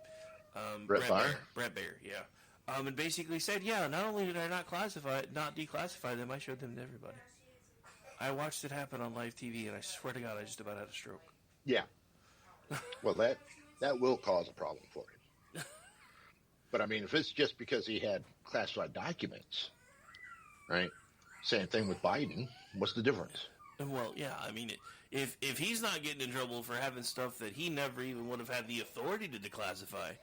Brett Baer, yeah. And basically said, yeah, not only did I not declassify them, I showed them to everybody. I watched it happen on live TV, and I swear to God, I just about had a stroke. Yeah. Well, that will cause a problem for him. But, I mean, if it's just because he had classified documents, right? Same thing with Biden. What's the difference? Well, yeah, I mean, if he's not getting in trouble for having stuff that he never even would have had the authority to declassify,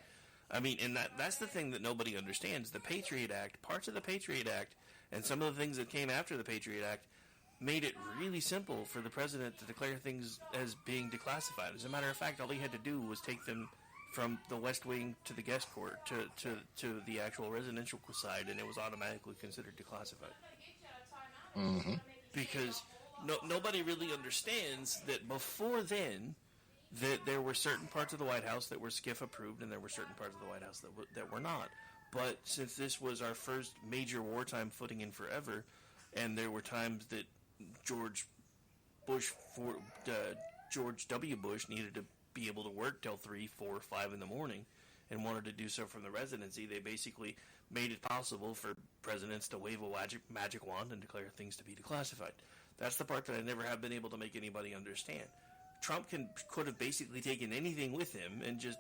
I mean, and that's the thing that nobody understands. The Patriot Act, parts of the Patriot Act, and some of the things that came after the Patriot Act made it really simple for the president to declare things as being declassified. As a matter of fact, all he had to do was take them from the West Wing to the guest court to the actual residential side, and it was automatically considered declassified. Mm-hmm. Because nobody really understands that before then, that there were certain parts of the White House that were SCIF approved, and there were certain parts of the White House that were not. But since this was our first major wartime footing in forever, and there were times that George W. Bush needed to be able to work till 3, 4, 5 in the morning and wanted to do so from the residency, they basically made it possible for presidents to wave a magic wand and declare things to be declassified. That's the part that I never have been able to make anybody understand. Trump could have basically taken anything with him and just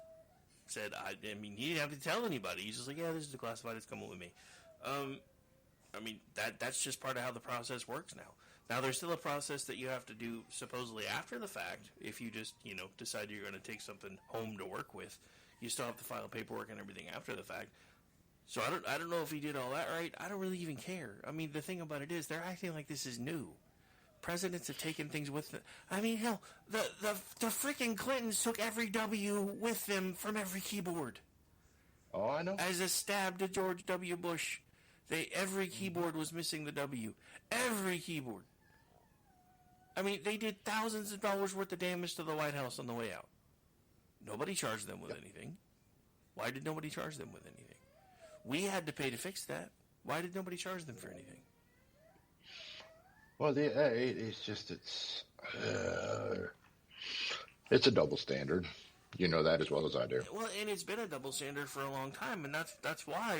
said, I mean, he didn't have to tell anybody. He's just like, yeah, this is declassified, it's coming with me. I mean, that's just part of how the process works now. Now, there's still a process that you have to do supposedly after the fact. If you just, decide you're going to take something home to work with, you still have to file paperwork and everything after the fact. So I don't know if he did all that right. I don't really even care. I mean, the thing about it is they're acting like this is new. Presidents have taken things with them. I mean, hell, the freaking Clintons took every W with them from every keyboard. Oh, I know. As a stab to George W. Bush. Every keyboard was missing the W. Every keyboard. I mean, they did thousands of dollars worth of damage to the White House on the way out. Nobody charged them with anything. Why did nobody charge them with anything? We had to pay to fix that. Why did nobody charge them for anything? Well, it's a double standard. You know that as well as I do. Well, and it's been a double standard for a long time, and that's why,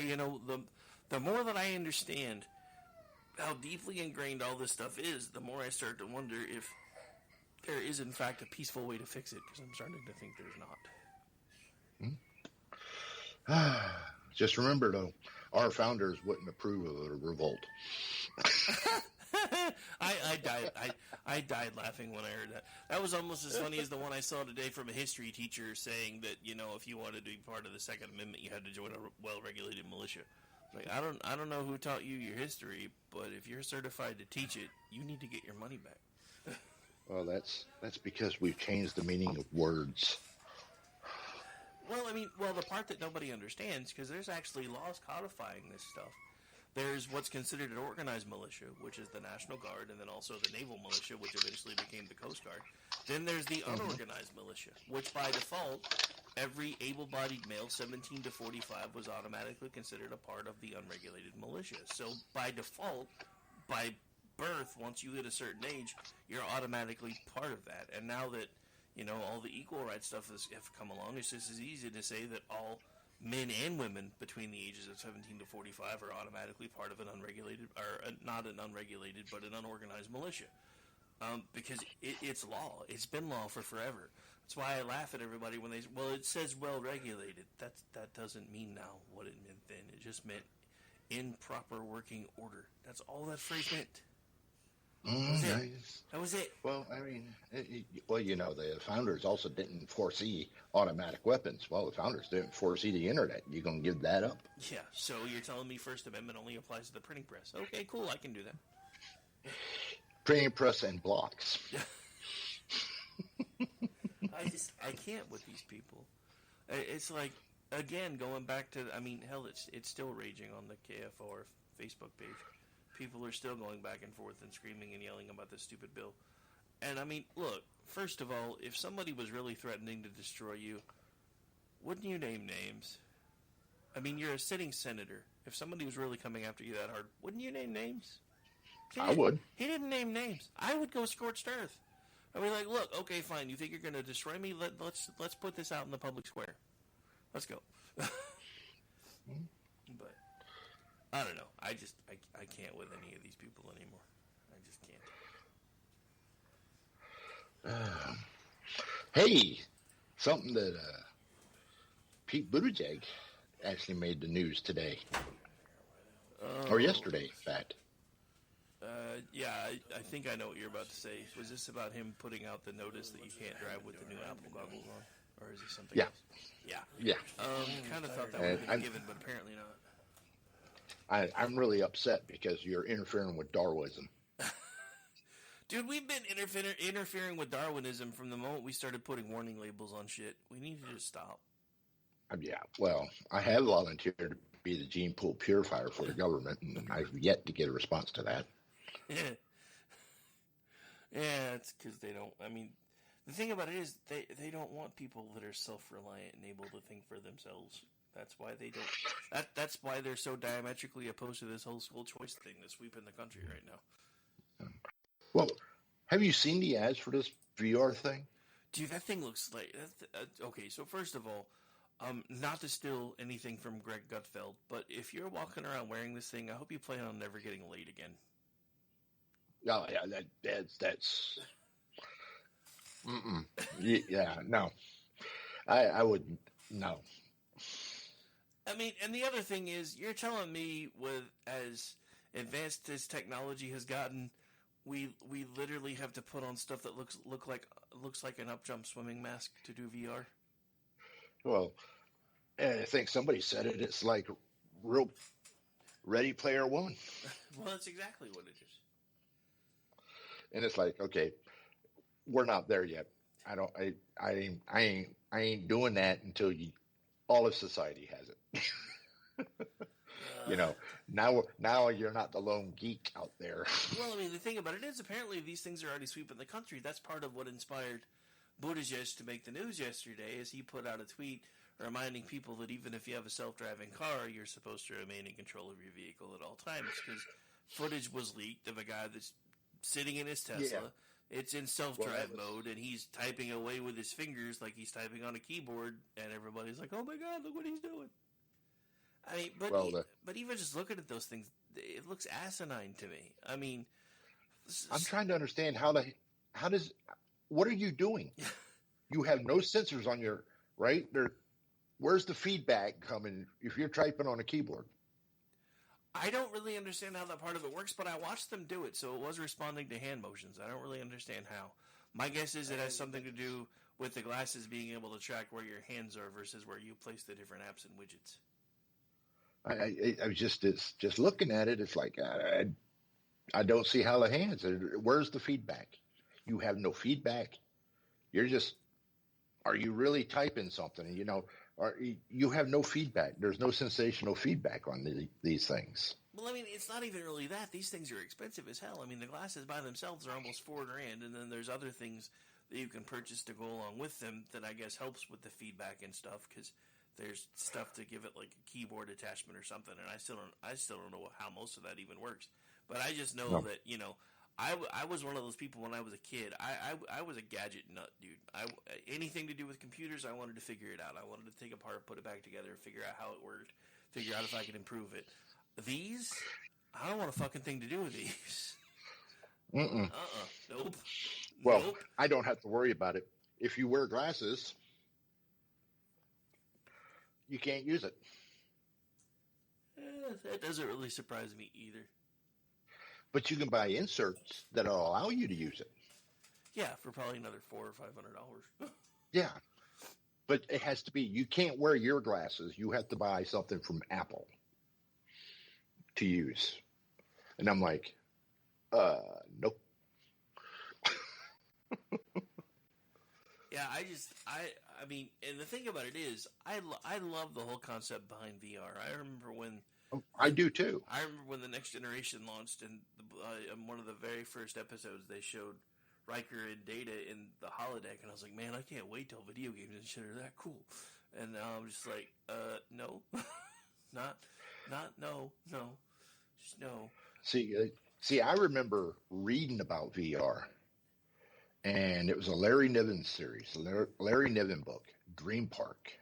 the more that I understand how deeply ingrained all this stuff is, the more I start to wonder if there is, in fact, a peaceful way to fix it, because I'm starting to think there's not. Just remember, though, our founders wouldn't approve of a revolt. I died laughing when I heard that. That was almost as funny as the one I saw today from a history teacher saying that, if you wanted to be part of the Second Amendment, you had to join a well-regulated militia. Like, I don't know who taught you your history, but if you're certified to teach it, you need to get your money back. Well, that's because we've changed the meaning of words. Well, the part that nobody understands, because there's actually laws codifying this stuff. There's what's considered an organized militia, which is the National Guard, and then also the Naval Militia, which eventually became the Coast Guard. Then there's the unorganized militia, which by default, every able-bodied male 17 to 45 was automatically considered a part of the unregulated militia. So by default, by birth, once you hit a certain age, you're automatically part of that. And now that, all the equal rights stuff have come along, it's just as easy to say that all men and women between the ages of 17 to 45 are automatically part of an unregulated, or not an unregulated, but an unorganized militia. Because it's law. It's been law for forever. That's why I laugh at everybody when they say, well, it says well-regulated. That doesn't mean now what it meant then. It just meant in proper working order. That's all that phrase meant. That was it. Well, I mean, the founders also didn't foresee automatic weapons. Well, the founders didn't foresee the internet. You gonna give that up? Yeah, so you're telling me First Amendment only applies to the printing press. Okay, cool, I can do that. Printing press and blocks. I can't with these people. It's like, again, going back to, hell, it's still raging on the KFR Facebook page. People are still going back and forth and screaming and yelling about this stupid bill. And look, first of all, if somebody was really threatening to destroy you, wouldn't you name names? You're a sitting senator. If somebody was really coming after you that hard, wouldn't you name names? I would. He didn't name names. I would go scorched earth. Look, okay, fine. You think you're going to destroy me? Let's put this out in the public square. Let's go. But I don't know. I can't with any of these people anymore. I just can't. Hey, something that Pete Buttigieg actually made the news today. Or yesterday, in fact. Yeah, I think I know what you're about to say. Was this about him putting out the notice that you can't drive with the new Apple goggles on? Or is it something else? Yeah. Kind of thought that would have been given, but apparently not. I'm really upset because you're interfering with Darwinism. Dude, we've been interfering with Darwinism from the moment we started putting warning labels on shit. We need to just stop. Yeah, well, I have volunteered to be the gene pool purifier for the government, and I've yet to get a response to that. Yeah, it's because they don't. The thing about it is they don't want people that are self-reliant and able to think for themselves. That's why they don't. That's why they're so diametrically opposed to this whole school choice thing that's sweeping the country right now. Well, have you seen the ads for this VR thing? Dude, that thing looks like... okay, so first of all, not to steal anything from Greg Gutfeld, but if you're walking around wearing this thing, I hope you plan on never getting laid again. Oh, yeah, that's... Mm-mm. Yeah, no. I wouldn't, no. I mean, and the other thing is, you're telling me with as advanced as technology has gotten, we literally have to put on stuff that looks like an up-jump swimming mask to do VR? Well, I think somebody said it. It's like real Ready Player One. Well, that's exactly what it is. And it's like, okay, we're not there yet. I ain't doing that until all of society has it. You know, now you're not the lone geek out there. Well, I mean, the thing about it is, apparently these things are already sweeping the country. That's part of what inspired Buttigieg to make the news yesterday, is he put out a tweet reminding people that even if you have a self-driving car, you're supposed to remain in control of your vehicle at all times, because footage was leaked of a guy that's sitting in his Tesla. Yeah. It's in self-drive mode, and he's typing away with his fingers like he's typing on a keyboard, and everybody's like, oh my God, look what he's doing. I mean, but even just looking at those things, it looks asinine to me. I mean... I'm trying to understand what are you doing? You have no sensors on your, right? Where's the feedback coming if you're typing on a keyboard? I don't really understand how that part of it works, but I watched them do it, so it was responding to hand motions. I don't really understand how. My guess is it has something to do with the glasses being able to track where your hands are versus where you place the different apps and widgets. I was just looking at it. It's like I don't see how the hands. Where's the feedback? You have no feedback. You're just. Are you really typing something? You know, you have no feedback. There's no sensational feedback on these things. Well, I mean, it's not even really that. These things are expensive as hell. I mean, the glasses by themselves are almost $4,000, and then there's other things that you can purchase to go along with them that I guess helps with the feedback and stuff, because there's stuff to give it like a keyboard attachment or something, and I still don't know how most of that even works. But I just know that, you know, I was one of those people when I was a kid. I was a gadget nut, dude. Anything to do with computers, I wanted to figure it out. I wanted to take it apart, put it back together, figure out how it worked, figure out if I could improve it. These, I don't want a fucking thing to do with these. Mm-mm. Nope. Well, nope. I don't have to worry about it. If you wear glasses, you can't use it. That doesn't really surprise me either. But you can buy inserts that'll allow you to use it. Yeah, for probably another $400 or $500. Yeah. But it has to be, you can't wear your glasses. You have to buy something from Apple to use. And I'm like, nope. Yeah, I mean, and the thing about it is, I love the whole concept behind VR. I remember when... I do too. I remember when the Next Generation launched, and in one of the very first episodes, they showed Riker and Data in the holodeck, and I was like, man, I can't wait till video games and shit are that cool. And now I'm just like, no, no, just no. See, I remember reading about VR, and it was a Larry Niven series, Larry Niven book, Dream Park,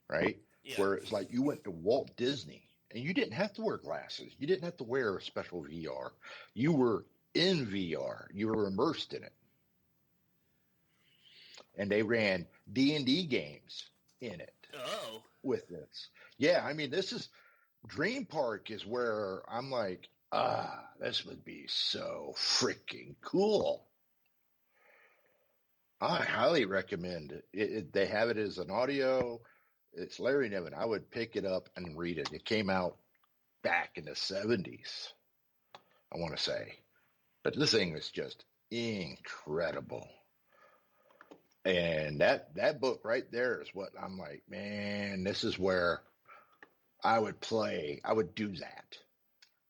right? Yeah. Where it's like you went to Walt Disney and you didn't have to wear glasses. You didn't have to wear a special VR. You were in VR. You were immersed in it. And they ran D&D games in it. Oh. With this. Yeah, I mean, Dream Park is where I'm like, this would be so freaking cool. I highly recommend it. They have it as an audio. It's Larry Niven. I would pick it up and read it. It came out back in the 70s, I want to say. But this thing is just incredible. And that book right there is what I'm like, man, this is where I would play. I would do that,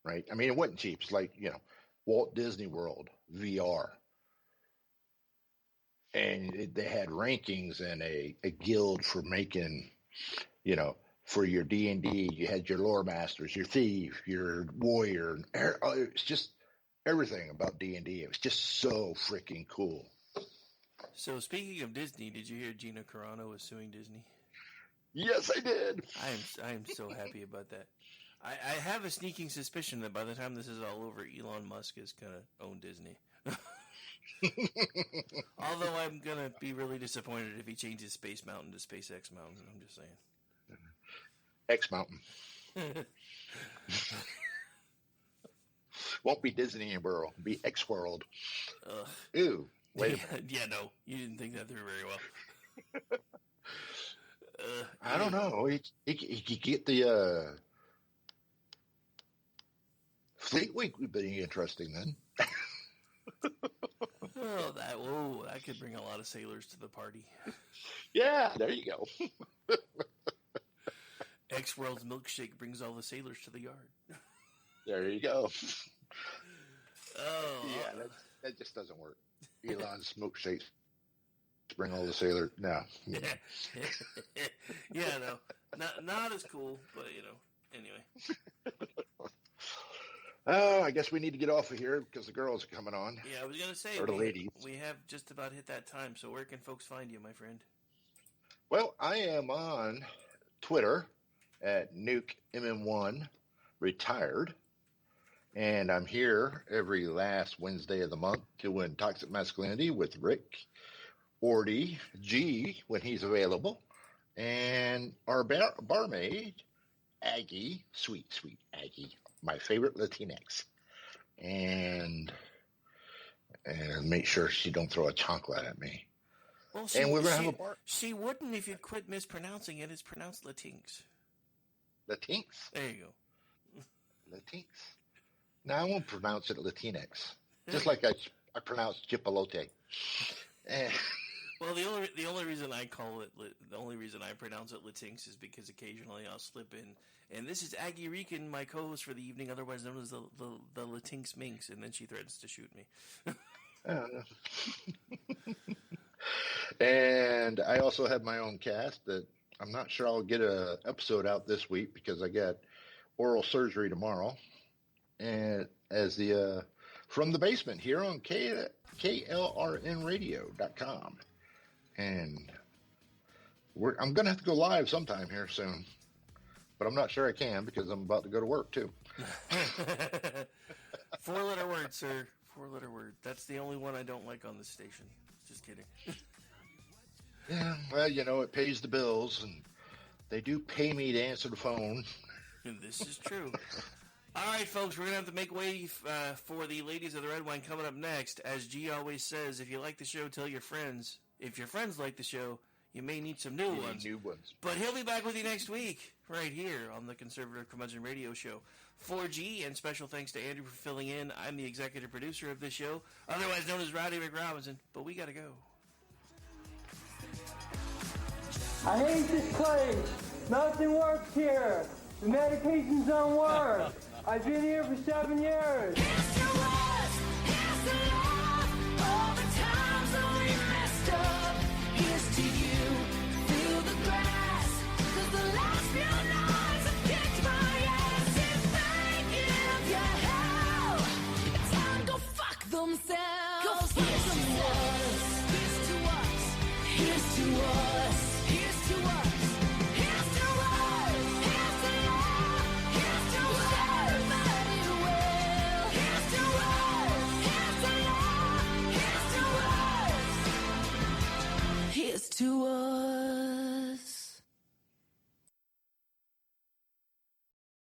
right? I mean, it wasn't cheap. It's like, you know, Walt Disney World VR. And they had rankings and a guild for making... You know, for your D&D, you had your lore masters, your thief, your warrior. It's just everything about D&D. It was just so freaking cool. So speaking of Disney, did you hear Gina Carano is suing Disney? Yes, I did. I am so happy about that. I have a sneaking suspicion that by the time this is all over, Elon Musk is going to own Disney. Although I'm going to be really disappointed if he changes Space Mountain to SpaceX Mountain. I'm just saying. X Mountain. Won't be Disney World. It'll be X World. Ew. Wait a minute. Yeah, no. You didn't think that through very well. I don't know. He could get the Fleet Week would be interesting then. That could bring a lot of sailors to the party. Yeah, there you go. X World's milkshake brings all the sailors to the yard. There you go. Oh. Yeah, that just doesn't work. Elon's milkshakes bring all the sailors. No. Yeah, no. Not as cool, but, anyway. Oh, I guess we need to get off of here because the girls are coming on. Yeah, I was going to say, or the ladies. We have just about hit that time, so where can folks find you, my friend? Well, I am on Twitter at NukeMM1 Retired, and I'm here every last Wednesday of the month doing Toxic Masculinity with Rick, Ordy, G when he's available, and our barmaid, Aggie, sweet Aggie, my favorite Latinx, and make sure she don't throw a chocolate at me. Well, and we're gonna have a bar. She wouldn't if you'd quit mispronouncing it. It's pronounced Latinx. Latinx. There you go. Latinx. No, I won't pronounce it Latinx. Just like I pronounce Chipolote. Well, the only reason I call it, the only reason I pronounce it Latinx is because occasionally I'll slip in, and this is Aggie Rican, my co-host for the evening, otherwise known as the Latinx Minx, and then she threatens to shoot me. And I also have my own cast that I'm not sure I'll get an episode out this week because I got oral surgery tomorrow. And as the From the Basement here on KLRNradio.com. And I'm going to have to go live sometime here soon. But I'm not sure I can because I'm about to go to work too. 4-letter word, sir. 4-letter word. That's the only one I don't like on this station. Just kidding. Yeah, well, it pays the bills, and they do pay me to answer the phone. And this is true. All right, folks, we're going to have to make way for the Ladies of the Red Wine coming up next. As G always says, if you like the show, tell your friends. If your friends like the show, you may need some new ones. But he'll be back with you next week, right here on the Conservative Curmudgeon Radio Show. 4G, and special thanks to Andrew for filling in. I'm the executive producer of this show, otherwise known as Rowdy McRobinson, but we got to go. I hate this place. Nothing works here. The medications don't work. I've been here for 7 years. Here's to us, here's to love, all the times that we messed up. Here's to you, through the grass, 'cause the last few nights have kicked my ass. If they give you hell, tell them go fuck themselves. Go fuck themselves. Here's to us, here's to us.